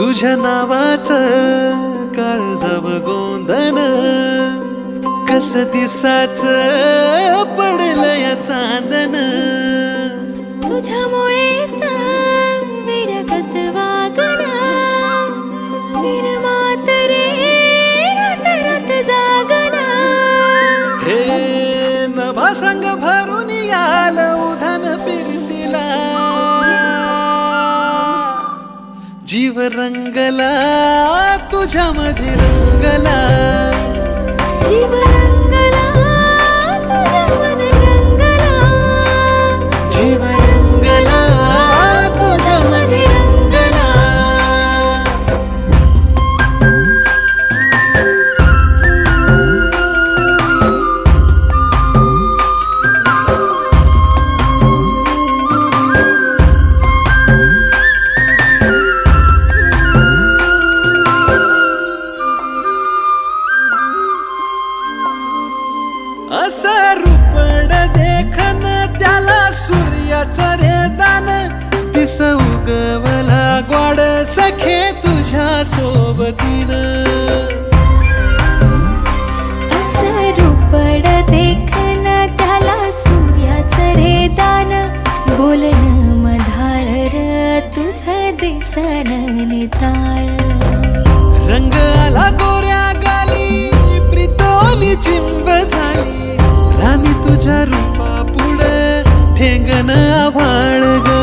तुझ्या नावाचं काळजाव गोंधन कस दिसाच पडलं या चांदन तुझ्यामुळेच विडगत वागण विरमात रे रात रात जागण हे नभा संग भरून याल उधान फिरतीला जीव रंगला तुझ्यामध्ये रंगला जीव रंगला तुझ्यामध्ये रंगला जीव रंगला तुझ्यामध्ये रंगला असं रूपड देखन त्याला सूर्याचं रे दान दिस उगवला ग्वाड सखे तुझ्या सोबतीन असं रूपड देखन त्याला सूर्याचं रे दान बोलणं मधाळ र तुझं दिसन निताळ रंग आला गोऱ्या गाली प्रितोली चिंब झाली राणी तुझ्या रूपा पुढे ठेंगण आभाळ ग